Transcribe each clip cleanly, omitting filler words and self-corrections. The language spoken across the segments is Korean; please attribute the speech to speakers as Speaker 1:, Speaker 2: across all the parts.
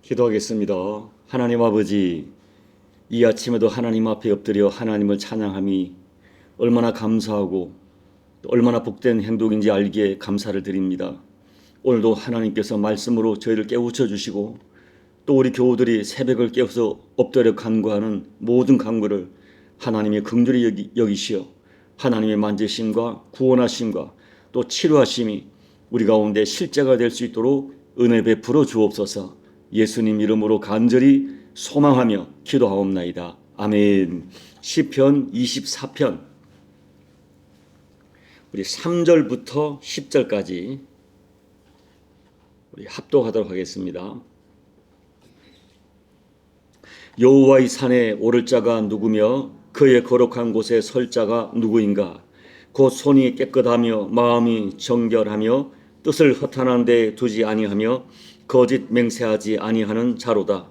Speaker 1: 기도하겠습니다. 하나님 아버지, 이 아침에도 하나님 앞에 엎드려 하나님을 찬양함이 얼마나 감사하고 또 얼마나 복된 행동인지 알기에 감사를 드립니다. 오늘도 하나님께서 말씀으로 저희를 깨우쳐 주시고 또 우리 교우들이 새벽을 깨워서 엎드려 간구하는 모든 간구를 하나님의 긍휼히 여기시어 하나님의 만지심과 구원하심과 또 치료하심이 우리 가운데 실제가 될 수 있도록 은혜 베풀어 주옵소서. 예수님 이름으로 간절히 소망하며 기도하옵나이다. 아멘. 시편 24편 우리 3절부터 10절까지 우리 합독하도록 하겠습니다. 여호와의 산에 오를 자가 누구며 그의 거룩한 곳에 설 자가 누구인가? 곧 손이 깨끗하며 마음이 정결하며 뜻을 허탄한 데 두지 아니하며 거짓 맹세하지 아니하는 자로다.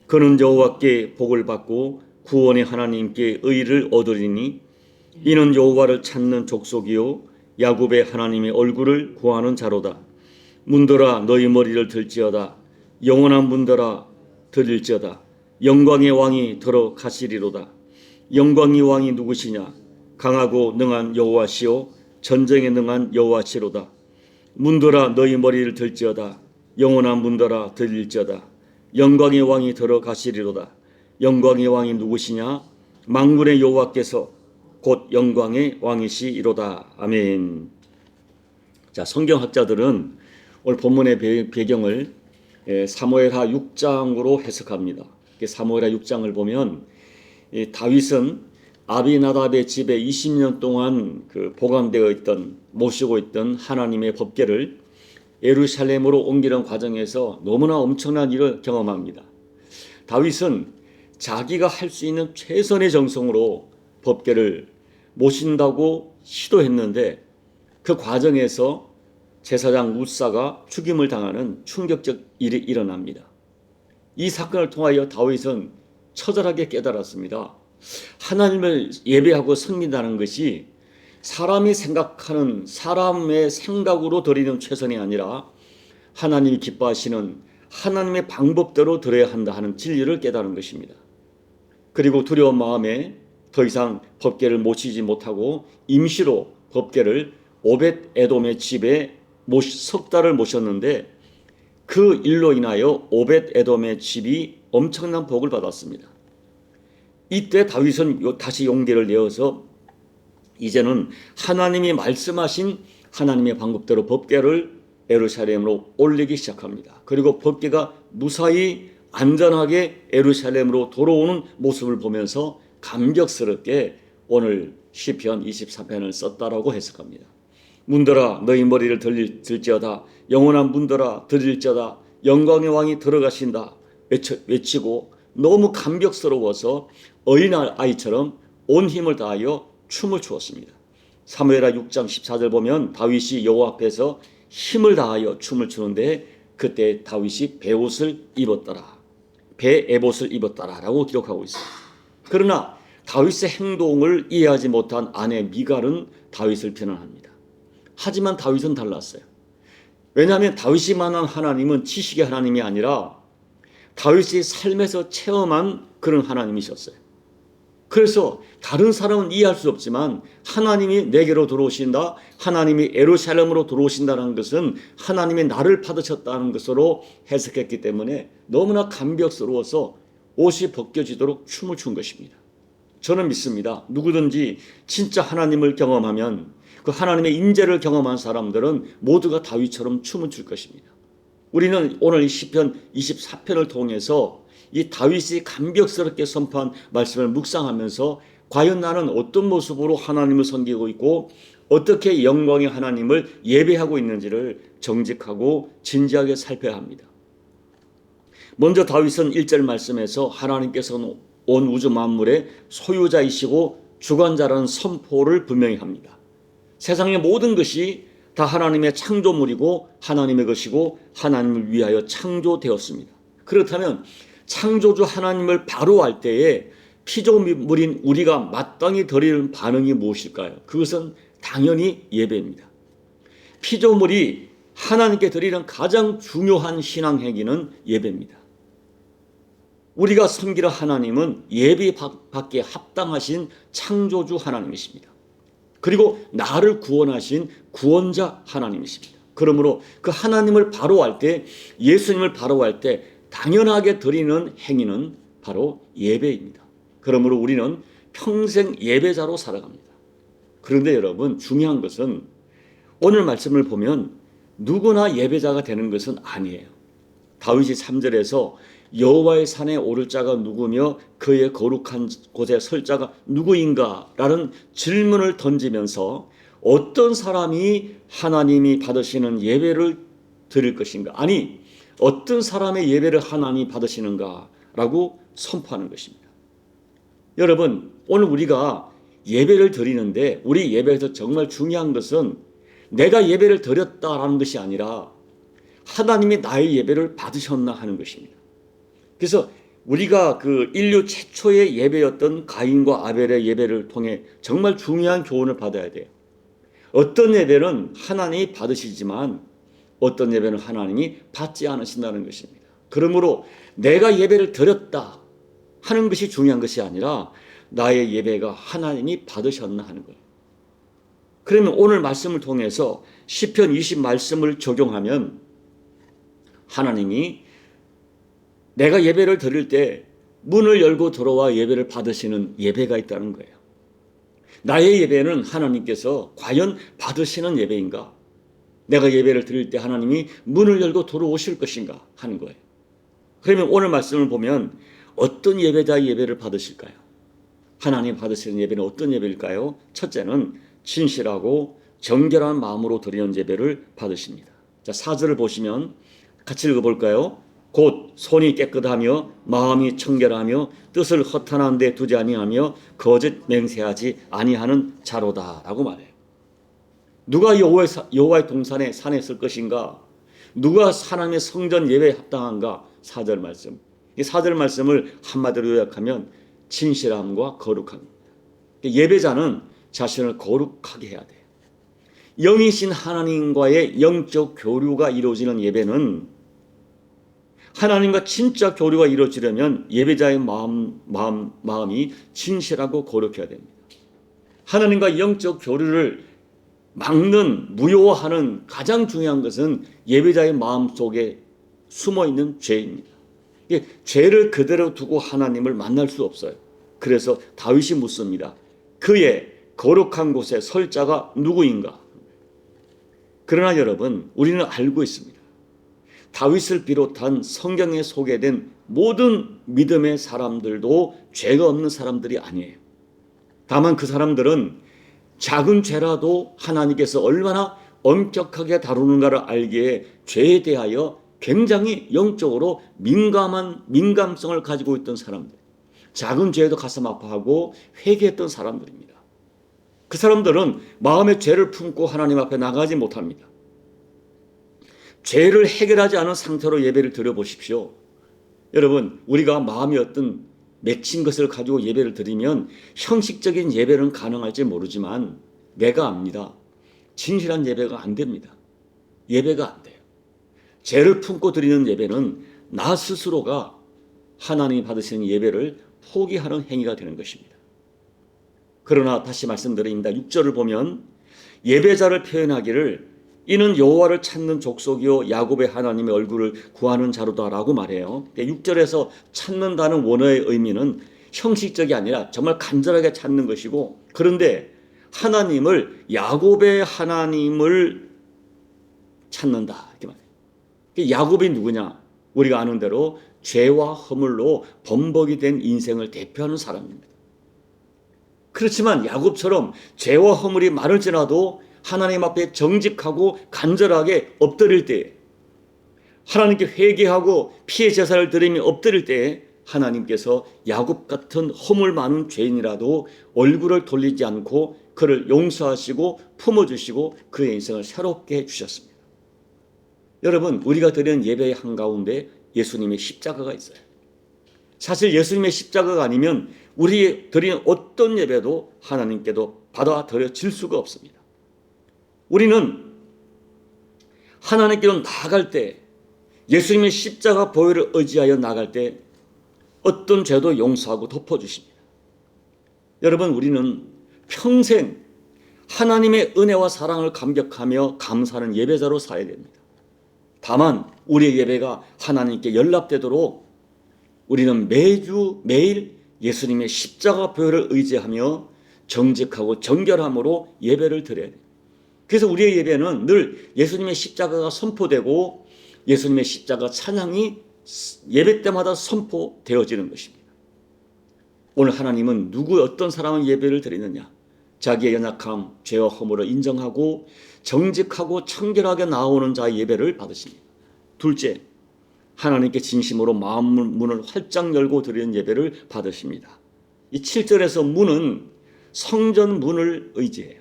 Speaker 1: 그는 여호와께 복을 받고 구원의 하나님께 의를 얻으리니 이는 여호와를 찾는 족속이요 야곱의 하나님의 얼굴을 구하는 자로다. 문들아 너희 머리를 들지어다. 영원한 문들아 들릴지어다. 영광의 왕이 들어가시리로다. 영광의 왕이 누구시냐? 강하고 능한 여호와시요 전쟁에 능한 여호와시로다. 문들아 너희 머리를 들지어다. 영원한 문들아 들릴지어다. 영광의 왕이 들어가시리로다. 영광의 왕이 누구시냐? 만군의 여호와께서 곧 영광의 왕이시이로다. 아멘. 자, 성경학자들은 오늘 본문의 배경을 사무엘하 6장으로 해석합니다. 사무엘하 6장을 보면 다윗은 아비나답의 집에 20년 동안 보관되어 있던 모시고 있던 하나님의 법궤를 예루살렘으로 옮기는 과정에서 너무나 엄청난 일을 경험합니다. 다윗은 자기가 할 수 있는 최선의 정성으로 법궤를 모신다고 시도했는데 그 과정에서 제사장 우사가 죽임을 당하는 충격적 일이 일어납니다. 이 사건을 통하여 다윗은 처절하게 깨달았습니다. 하나님을 예배하고 섬긴다는 것이 사람이 생각하는 사람의 생각으로 드리는 최선이 아니라 하나님이 기뻐하시는 하나님의 방법대로 드려야 한다 하는 진리를 깨달은 것입니다. 그리고 두려운 마음에 더 이상 법궤를 모시지 못하고 임시로 법궤를 오벳 에돔의 집에 석 달을 모셨는데 그 일로 인하여 오벳 에돔의 집이 엄청난 복을 받았습니다. 이때 다윗은 다시 용기를 내어서 이제는 하나님이 말씀하신 하나님의 방법대로 법궤를 예루살렘으로 올리기 시작합니다. 그리고 법궤가 무사히 안전하게 예루살렘으로 돌아오는 모습을 보면서 감격스럽게 오늘 시편 24편을 썼다라고 해석합니다. 문들아 너희 머리를 들지어다. 영원한 문들아 들릴지어다. 영광의 왕이 들어가신다 외치고 너무 감격스러워서 어린아이처럼 온 힘을 다하여 춤을 추었습니다. 사무엘하 6장 14절 보면 다윗이 여호와 앞에서 힘을 다하여 춤을 추는데 그때 다윗이 베옷을 입었더라. 베에봇을 입었더라라고 기록하고 있습니다. 그러나 다윗의 행동을 이해하지 못한 아내 미갈은 다윗을 비난합니다. 하지만 다윗은 달랐어요. 왜냐하면 다윗이 만난 하나님은 지식의 하나님이 아니라 다윗이 삶에서 체험한 그런 하나님이셨어요. 그래서 다른 사람은 이해할 수 없지만 하나님이 내게로 들어오신다, 하나님이 예루살렘으로 들어오신다는 것은 하나님이 나를 받으셨다는 것으로 해석했기 때문에 너무나 감격스러워서 옷이 벗겨지도록 춤을 춘 것입니다. 저는 믿습니다. 누구든지 진짜 하나님을 경험하면 그 하나님의 임재를 경험한 사람들은 모두가 다윗처럼 춤을 출 것입니다. 우리는 오늘 이 시편 24편을 통해서 이 다윗이 감격스럽게 선포한 말씀을 묵상하면서 과연 나는 어떤 모습으로 하나님을 섬기고 있고 어떻게 영광의 하나님을 예배하고 있는지를 정직하고 진지하게 살펴야 합니다. 먼저 다윗은 1절 말씀에서 하나님께서는 온 우주 만물의 소유자이시고 주관자라는 선포를 분명히 합니다. 세상의 모든 것이 다 하나님의 창조물이고 하나님의 것이고 하나님을 위하여 창조되었습니다. 그렇다면 창조주 하나님을 바로 알 때에 피조물인 우리가 마땅히 드리는 반응이 무엇일까요? 그것은 당연히 예배입니다. 피조물이 하나님께 드리는 가장 중요한 신앙 행위는 예배입니다. 우리가 섬기는 하나님은 예배 받기에 합당하신 창조주 하나님이십니다. 그리고 나를 구원하신 구원자 하나님이십니다. 그러므로 그 하나님을 바로할 때, 예수님을 바로할 때 당연하게 드리는 행위는 바로 예배입니다. 그러므로 우리는 평생 예배자로 살아갑니다. 그런데 여러분, 중요한 것은 오늘 말씀을 보면 누구나 예배자가 되는 것은 아니에요. 다윗이 3절에서 여호와의 산에 오를 자가 누구며 그의 거룩한 곳에 설 자가 누구인가? 라는 질문을 던지면서 어떤 사람이 하나님이 받으시는 예배를 드릴 것인가? 아니, 어떤 사람의 예배를 하나님이 받으시는가? 라고 선포하는 것입니다. 여러분, 오늘 우리가 예배를 드리는데 우리 예배에서 정말 중요한 것은 내가 예배를 드렸다라는 것이 아니라 하나님이 나의 예배를 받으셨나 하는 것입니다. 그래서 우리가 그 인류 최초의 예배였던 가인과 아벨의 예배를 통해 정말 중요한 교훈을 받아야 돼요. 어떤 예배는 하나님이 받으시지만 어떤 예배는 하나님이 받지 않으신다는 것입니다. 그러므로 내가 예배를 드렸다 하는 것이 중요한 것이 아니라 나의 예배가 하나님이 받으셨나 하는 거예요. 그러면 오늘 말씀을 통해서 시편 20 말씀을 적용하면 하나님이 내가 예배를 드릴 때 문을 열고 들어와 예배를 받으시는 예배가 있다는 거예요. 나의 예배는 하나님께서 과연 받으시는 예배인가? 내가 예배를 드릴 때 하나님이 문을 열고 들어오실 것인가 하는 거예요. 그러면 오늘 말씀을 보면 어떤 예배자의 예배를 받으실까요? 하나님 받으시는 예배는 어떤 예배일까요? 첫째는 진실하고 정결한 마음으로 드리는 예배를 받으십니다. 자, 4절을 보시면 같이 읽어볼까요? 곧 손이 깨끗하며 마음이 청결하며 뜻을 허탄한 데 두지 아니하며 거짓 맹세하지 아니하는 자로다라고 말해요. 누가 여호와의 동산에 산에 쓸 것인가? 누가 하나님의 성전 예배에 합당한가? 4절 말씀. 이 4절 말씀을 한마디로 요약하면 진실함과 거룩함입니다. 예배자는 자신을 거룩하게 해야 돼요. 영이신 하나님과의 영적 교류가 이루어지는 예배는 하나님과 진짜 교류가 이루어지려면 예배자의 마음이 진실하고 거룩해야 됩니다. 하나님과 영적 교류를 막는, 무효화하는 가장 중요한 것은 예배자의 마음 속에 숨어있는 죄입니다. 죄를 그대로 두고 하나님을 만날 수 없어요. 그래서 다윗이 묻습니다. 그의 거룩한 곳에 설 자가 누구인가? 그러나 여러분, 우리는 알고 있습니다. 다윗을 비롯한 성경에 소개된 모든 믿음의 사람들도 죄가 없는 사람들이 아니에요. 다만 그 사람들은 작은 죄라도 하나님께서 얼마나 엄격하게 다루는가를 알기에 죄에 대하여 굉장히 영적으로 민감성을 가지고 있던 사람들, 작은 죄에도 가슴 아파하고 회개했던 사람들입니다. 그 사람들은 마음의 죄를 품고 하나님 앞에 나가지 못합니다. 죄를 해결하지 않은 상태로 예배를 드려보십시오. 여러분, 우리가 마음이 어떤 맺힌 것을 가지고 예배를 드리면 형식적인 예배는 가능할지 모르지만 내가 압니다. 진실한 예배가 안 됩니다. 예배가 안 돼요. 죄를 품고 드리는 예배는 나 스스로가 하나님이 받으시는 예배를 포기하는 행위가 되는 것입니다. 그러나 다시 말씀드립니다. 6절을 보면 예배자를 표현하기를 이는 여호와를 찾는 족속이요 야곱의 하나님의 얼굴을 구하는 자로다라고 말해요. 6절에서 찾는다는 원어의 의미는 형식적이 아니라 정말 간절하게 찾는 것이고, 그런데 하나님을, 야곱의 하나님을 찾는다 이렇게 말해요. 야곱이 누구냐? 우리가 아는 대로 죄와 허물로 범벅이 된 인생을 대표하는 사람입니다. 그렇지만 야곱처럼 죄와 허물이 많을지라도 하나님 앞에 정직하고 간절하게 엎드릴 때, 하나님께 회개하고 피해 제사를 드리며 엎드릴 때 하나님께서 야곱 같은 허물 많은 죄인이라도 얼굴을 돌리지 않고 그를 용서하시고 품어주시고 그의 인생을 새롭게 해주셨습니다. 여러분, 우리가 드리는 예배의 한가운데 예수님의 십자가가 있어요. 사실 예수님의 십자가가 아니면 우리 드리는 어떤 예배도 하나님께도 받아들여질 수가 없습니다. 우리는 하나님께로 나아갈 때, 예수님의 십자가 보혈을 의지하여 나아갈 때 어떤 죄도 용서하고 덮어주십니다. 여러분, 우리는 평생 하나님의 은혜와 사랑을 감격하며 감사하는 예배자로 살아야 됩니다. 다만 우리의 예배가 하나님께 연락되도록 우리는 매일 예수님의 십자가 보혈을 의지하며 정직하고 정결함으로 예배를 드려야 돼요. 그래서 우리의 예배는 늘 예수님의 십자가가 선포되고 예수님의 십자가 찬양이 예배 때마다 선포되어지는 것입니다. 오늘 하나님은 어떤 사람은 예배를 드리느냐? 자기의 연약함, 죄와 허물을 인정하고 정직하고 청결하게 나오는 자의 예배를 받으십니다. 둘째, 하나님께 진심으로 마음 문을 활짝 열고 드리는 예배를 받으십니다. 이 7절에서 문은 성전 문을 의지해요.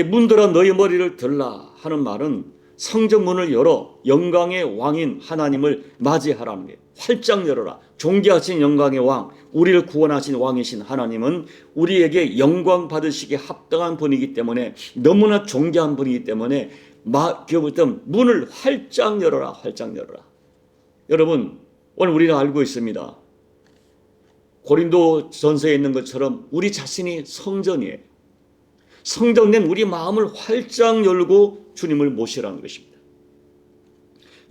Speaker 1: 문들아 너희 머리를 들라 하는 말은 성전 문을 열어 영광의 왕인 하나님을 맞이하라는 거예요. 활짝 열어라. 존귀하신 영광의 왕, 우리를 구원하신 왕이신 하나님은 우리에게 영광 받으시기에 합당한 분이기 때문에, 너무나 존귀한 분이기 때문에 문을 활짝 열어라, 활짝 열어라. 여러분, 오늘 우리가 알고 있습니다. 고린도 전서에 있는 것처럼 우리 자신이 성전이에요. 성전된 우리 마음을 활짝 열고 주님을 모시라는 것입니다.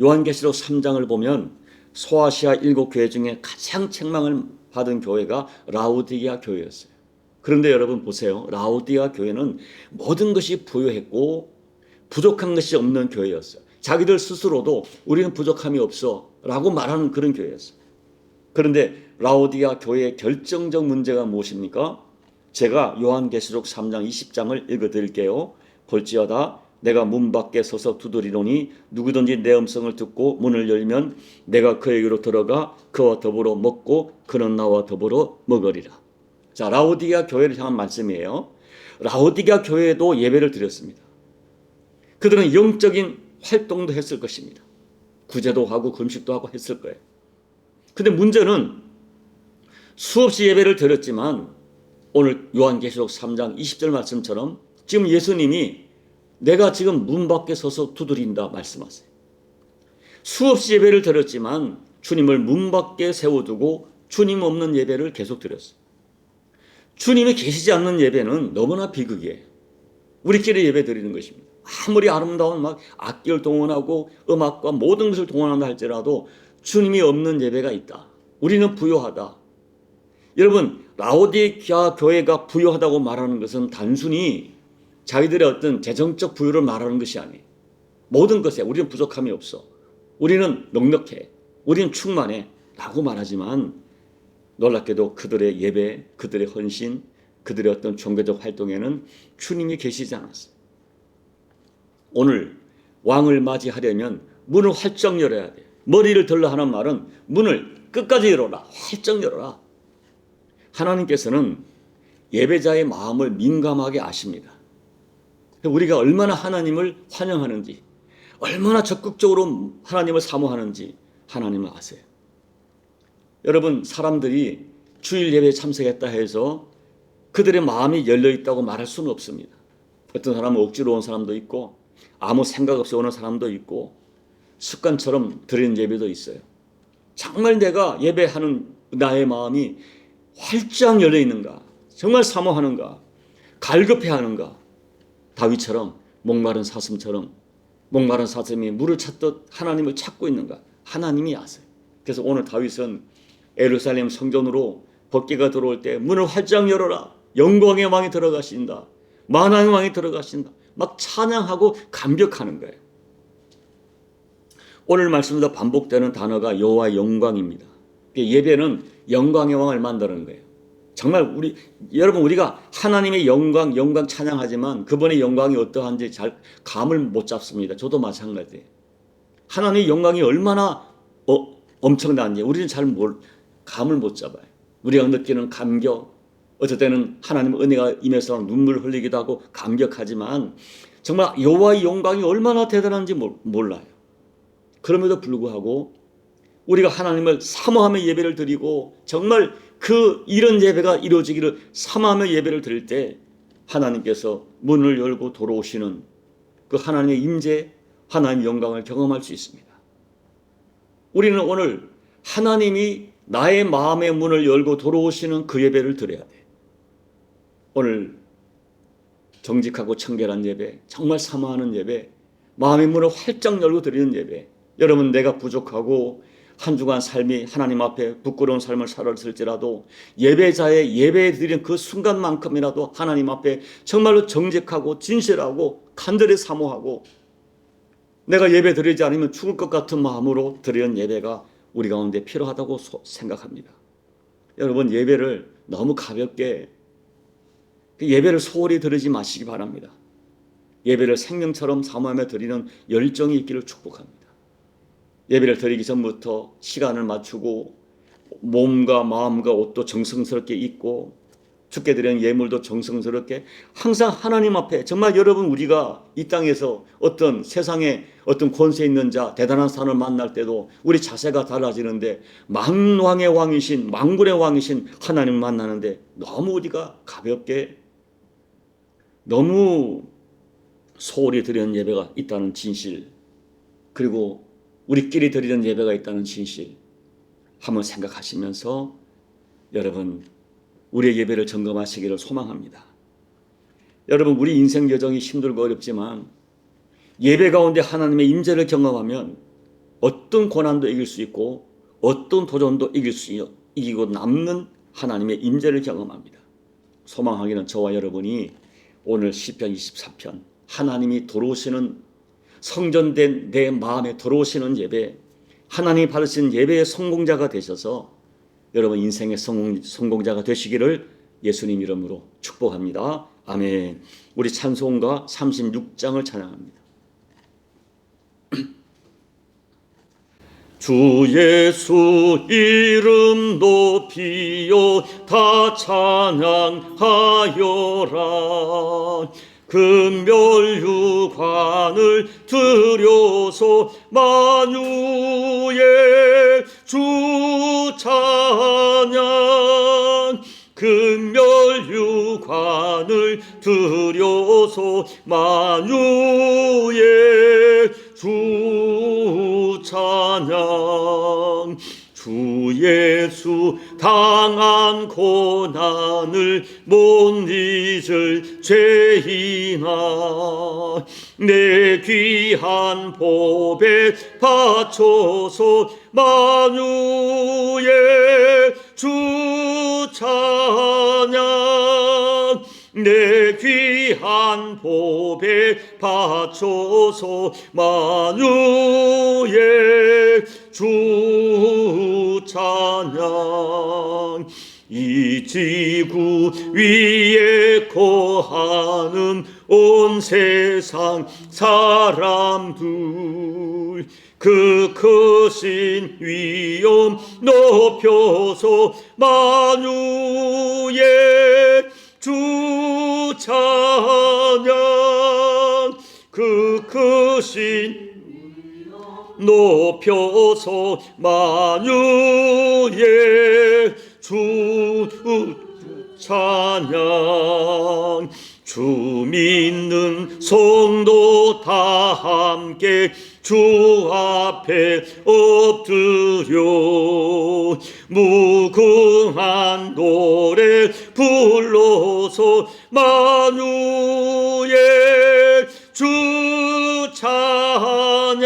Speaker 1: 요한계시록 3장을 보면 소아시아 7교회 중에 가장 책망을 받은 교회가 라오디게아 교회였어요. 그런데 여러분 보세요. 라오디게아 교회는 모든 것이 부유했고 부족한 것이 없는 교회였어요. 자기들 스스로도 우리는 부족함이 없어 라고 말하는 그런 교회였어요. 그런데 라오디게아 교회의 결정적 문제가 무엇입니까? 제가 요한계시록 3장 20장을 읽어드릴게요. 볼지어다 내가 문 밖에 서서 두드리노니 누구든지 내 음성을 듣고 문을 열면 내가 그에게로 들어가 그와 더불어 먹고 그는 나와 더불어 먹으리라. 자, 라오디게아 교회를 향한 말씀이에요. 라오디게아 교회도 예배를 드렸습니다. 그들은 영적인 활동도 했을 것입니다. 구제도 하고 금식도 하고 했을 거예요. 근데 문제는 수없이 예배를 드렸지만 오늘 요한계시록 3장 20절 말씀처럼 지금 예수님이 내가 지금 문 밖에 서서 두드린다 말씀하세요. 수없이 예배를 드렸지만 주님을 문 밖에 세워두고 주님 없는 예배를 계속 드렸어요. 주님이 계시지 않는 예배는 너무나 비극이에요. 우리끼리 예배 드리는 것입니다. 아무리 아름다운 악기를 동원하고 음악과 모든 것을 동원한다 할지라도 주님이 없는 예배가 있다. 우리는 부요하다. 여러분, 라오디게아 교회가 부요하다고 말하는 것은 단순히 자기들의 어떤 재정적 부유를 말하는 것이 아니에요. 모든 것에 우리는 부족함이 없어. 우리는 넉넉해. 우리는 충만해. 라고 말하지만 놀랍게도 그들의 예배, 그들의 헌신, 그들의 어떤 종교적 활동에는 주님이 계시지 않았어요. 오늘 왕을 맞이하려면 문을 활짝 열어야 돼요. 머리를 들라 하는 말은 문을 끝까지 열어라. 활짝 열어라. 하나님께서는 예배자의 마음을 민감하게 아십니다. 우리가 얼마나 하나님을 환영하는지, 얼마나 적극적으로 하나님을 사모하는지 하나님은 아세요. 여러분, 사람들이 주일 예배에 참석했다 해서 그들의 마음이 열려있다고 말할 수는 없습니다. 어떤 사람은 억지로 온 사람도 있고 아무 생각 없이 오는 사람도 있고 습관처럼 드리는 예배도 있어요. 정말 내가 예배하는 나의 마음이 활짝 열려있는가, 정말 사모하는가, 갈급해하는가, 다윗처럼 목마른 사슴처럼 목마른 사슴이 물을 찾듯 하나님을 찾고 있는가, 하나님이 아세요. 그래서 오늘 다윗은 예루살렘 성전으로 법궤가 들어올 때 문을 활짝 열어라, 영광의 왕이 들어가신다, 만왕의 왕이 들어가신다, 막 찬양하고 감격하는 거예요. 오늘 말씀도 반복되는 단어가 여호와의 영광입니다. 예배는 영광의 왕을 만드는 거예요. 정말 여러분, 우리가 하나님의 영광 찬양하지만 그분의 영광이 어떠한지 잘 감을 못 잡습니다. 저도 마찬가지예요. 하나님의 영광이 얼마나 엄청난지 우리는 감을 못 잡아요. 우리가 느끼는 감격, 어떨 때는 하나님의 은혜가 임해서 눈물 흘리기도 하고 감격하지만 정말 여호와의 영광이 얼마나 대단한지 몰라요. 그럼에도 불구하고 우리가 하나님을 사모하며 예배를 드리고 정말 이런 예배가 이루어지기를 사모하며 예배를 드릴 때 하나님께서 문을 열고 돌아오시는 그 하나님의 임재, 하나님의 영광을 경험할 수 있습니다. 우리는 오늘 하나님이 나의 마음의 문을 열고 들어오시는 그 예배를 드려야 돼. 오늘 정직하고 청결한 예배, 정말 사모하는 예배, 마음의 문을 활짝 열고 드리는 예배. 여러분, 내가 부족하고 한 주간 삶이 하나님 앞에 부끄러운 삶을 살았을지라도 예배자의 예배 드리는 그 순간만큼이라도 하나님 앞에 정말로 정직하고 진실하고 간절히 사모하고 내가 예배 드리지 않으면 죽을 것 같은 마음으로 드리는 예배가 우리 가운데 필요하다고 생각합니다. 여러분, 예배를 너무 가볍게, 예배를 소홀히 드리지 마시기 바랍니다. 예배를 생명처럼 사모하며 드리는 열정이 있기를 축복합니다. 예배를 드리기 전부터 시간을 맞추고 몸과 마음과 옷도 정성스럽게 입고 주께 드리는 예물도 정성스럽게 항상 하나님 앞에, 정말 여러분, 우리가 이 땅에서 어떤 세상에 어떤 권세 있는 자, 대단한 사람을 만날 때도 우리 자세가 달라지는데 만왕의 왕이신, 만군의 왕이신 하나님을 만나는데 너무 우리가 가볍게, 너무 소홀히 드리는 예배가 있다는 진실, 그리고 우리끼리 드리는 예배가 있다는 진실 한번 생각하시면서 여러분, 우리의 예배를 점검하시기를 소망합니다. 여러분, 우리 인생 여정이 힘들고 어렵지만 예배 가운데 하나님의 임재를 경험하면 어떤 고난도 이길 수 있고 어떤 도전도 이기고 남는 하나님의 임재를 경험합니다. 소망하기는 저와 여러분이 오늘 시편 24편 하나님이 들어오시는, 성전된 내 마음에 들어오시는 예배, 하나님이 받으신 예배의 성공자가 되셔서 여러분 인생의 성공자가 되시기를 예수님 이름으로 축복합니다. 아멘. 우리 찬송가 36장을 찬양합니다. 주 예수 이름 높이요 다 찬양하여라. 금멸유관을 들여서 만유의 주 찬양, 금멸유관을 들여서 만유의 주 찬양. 주 예수 당한 고난을 못 잊을 죄인아, 내 귀한 보배 바쳐서 만유의 주 찬양, 내 귀한 보배 바쳐서 만유의 주 찬양. 이 지구 위에 거하는 온 세상 사람들, 그 크신 위엄 높여서 만유의 주 찬양, 그 크신 높여서 만유의 주 찬양. 주 믿는 성도 다 함께 주 앞에 엎드려 무궁한 노래 불러서 만유의 주 찬양,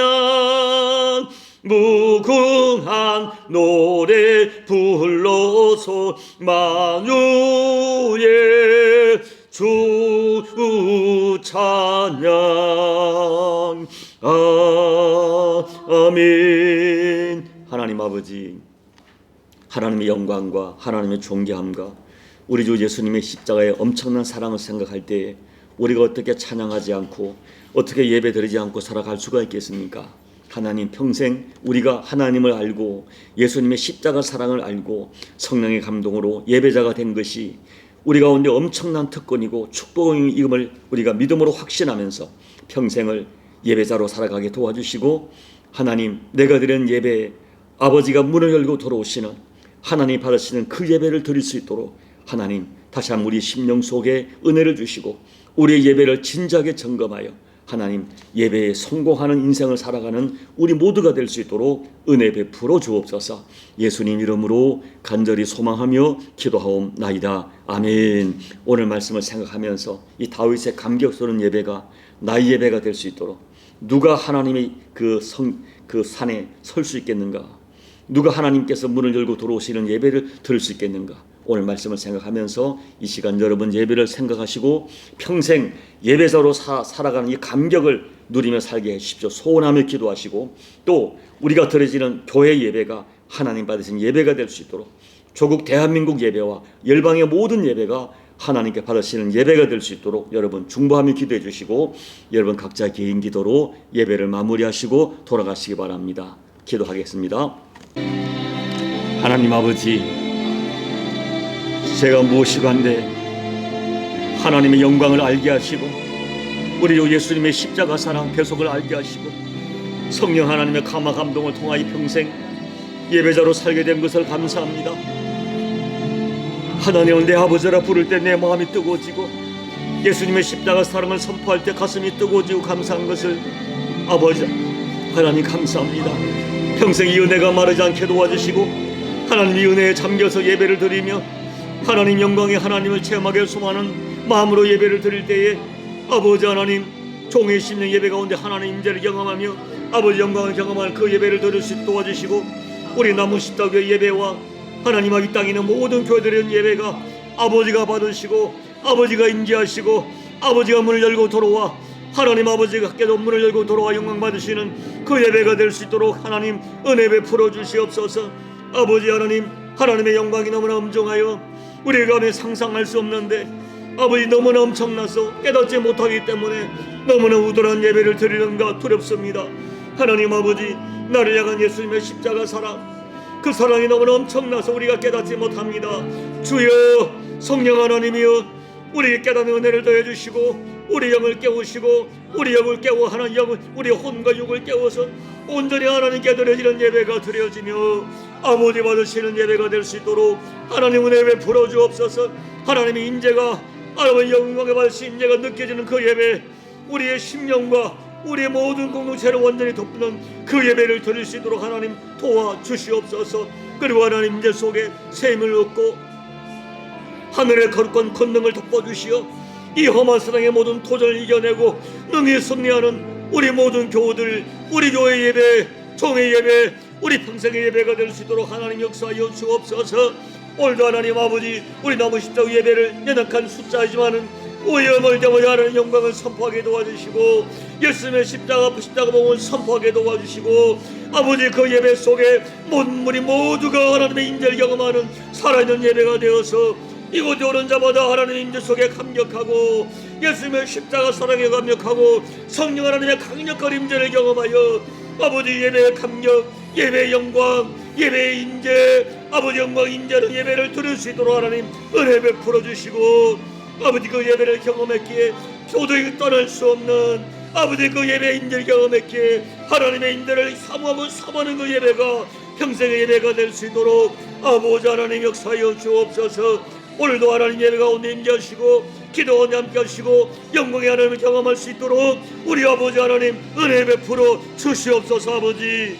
Speaker 1: 무궁한 노래 불러서 만유의 주 찬양. 아멘. 하나님 아버지, 하나님의 영광과 하나님의 존귀함과 우리 주 예수님의 십자가의 엄청난 사랑을 생각할 때 우리가 어떻게 찬양하지 않고 어떻게 예배드리지 않고 살아갈 수가 있겠습니까? 하나님, 평생 우리가 하나님을 알고 예수님의 십자가 사랑을 알고 성령의 감동으로 예배자가 된 것이 우리 가운데 엄청난 특권이고 축복임을 우리가 믿음으로 확신하면서 평생을 예배자로 살아가게 도와주시고, 하나님, 내가 드리는 예배에 아버지가 문을 열고 들어오시는 하나님 받으시는 그 예배를 드릴 수 있도록 하나님 다시 한번 우리 심령 속에 은혜를 주시고 우리의 예배를 진지하게 점검하여 하나님 예배에 성공하는 인생을 살아가는 우리 모두가 될 수 있도록 은혜 베풀어 주옵소서. 예수님 이름으로 간절히 소망하며 기도하옵나이다. 아멘. 오늘 말씀을 생각하면서 이 다윗의 감격스러운 예배가 나의 예배가 될 수 있도록, 누가 하나님의 그 산에 설 수 있겠는가? 누가 하나님께서 문을 열고 들어오시는 예배를 들을 수 있겠는가? 오늘 말씀을 생각하면서 이 시간 여러분 예배를 생각하시고 평생 예배자로 살아가는 이 감격을 누리며 살게 해주십시오. 소원하며 기도하시고, 또 우리가 드려지는 교회 예배가 하나님 받으신 예배가 될 수 있도록, 조국 대한민국 예배와 열방의 모든 예배가 하나님께 받으시는 예배가 될 수 있도록 여러분 중보하며 기도해 주시고, 여러분 각자 개인 기도로 예배를 마무리하시고 돌아가시기 바랍니다. 기도하겠습니다. 하나님 아버지, 제가 무엇이간데 하나님의 영광을 알게 하시고 우리 예수님의 십자가 사랑 배속을 알게 하시고 성령 하나님의 감화 감동을 통하여 평생 예배자로 살게 된 것을 감사합니다. 하나님은 내 아버지라 부를 때 내 마음이 뜨거워지고 예수님의 십자가 사랑을 선포할 때 가슴이 뜨거워지고 감사한 것을 아버지 하나님 감사합니다. 평생 이 은혜가 마르지 않게 도와주시고 하나님 이 은혜에 잠겨서 예배를 드리며 하나님 영광의 하나님을 체험하게 소망하는 마음으로 예배를 드릴 때에 아버지 하나님 종의 심령 예배 가운데 하나님 임재를 경험하며 아버지 영광을 경험하는 그 예배를 드릴 수 있도록 도와주시고, 우리 남으시다교회 예배와 하나님 이 땅에 있는 모든 교회들의 예배가 아버지가 받으시고 아버지가 임재하시고 아버지가 문을 열고 돌아와 하나님 아버지께서 문을 열고 돌아와 영광 받으시는 그 예배가 될 수 있도록 하나님 은혜 베풀어 주시옵소서. 아버지 하나님, 하나님의 영광이 너무나 엄정하여 우리가 상상할 수 없는데 아버지 너무나 엄청나서 깨닫지 못하기 때문에 너무나 우둔한 예배를 드리는가 두렵습니다. 하나님 아버지, 나를 향한 예수님의 십자가 사랑, 그 사랑이 너무나 엄청나서 우리가 깨닫지 못합니다. 주여, 성령 하나님이여, 우리에게 깨닫는 은혜를 더해주시고 우리 영을 깨우시고 우리 영을 깨워 하나님 영을, 우리 혼과 육을 깨워서 온전히 하나님께 드려지는 예배가 드려지며 아버지 받으시는 예배가 될 수 있도록 하나님 은혜 베풀어 주옵소서. 하나님의 인재가 하나님의 영광에 받으신 인재가 느껴지는 그 예배, 우리의 심령과 우리의 모든 공동체를 완전히 덮는 그 예배를 드릴 수 있도록 하나님 도와주시옵소서. 그리고 하나님 인재 속에 샘을 얻고 하늘의 거룩한 권능을 덮어주시어 이 험한 세상의 모든 도전을 이겨내고 능히 승리하는 우리 모든 교우들, 우리 교회 예배, 종의 예배, 우리 평생의 예배가 될 수 있도록 하나님 역사하여 주옵소서. 오늘도 하나님 아버지, 우리 남으십자가 예배를 연약한 숫자이지만은 오염을 되어야 하는 영광을 선포하게 도와주시고 예수님의 십자가 몸을 선포하게 도와주시고 아버지 그 예배 속에 만물이 모두가 하나님의 인재를 경험하는 살아있는 예배가 되어서 이곳에 오는 자마다 하나님의 인재 속에 감격하고 예수님의 십자가 사랑에 감격하고 성령 하나님의 강력한 임재를 경험하여 아버지 예배의 감격, 예배의 영광, 예배의 인재, 아버지 영광 인재는 예배를 드릴 수 있도록 하나님 은혜 베풀어 주시고 아버지 그 예배를 경험했기에 도저히 떠날 수 없는 아버지 그 예배의 인재를 경험했기에 하나님의 인재를 사모하고 사모하는 그 예배가 평생의 예배가 될 수 있도록 아버지 하나님 역사하여 주옵소서. 오늘도 하나님 예배 가운데 임재하시고 기도 가운데 함께 하시고 영광의 하나님을 경험할 수 있도록 우리 아버지 하나님 은혜 베풀어 주시옵소서. 아버지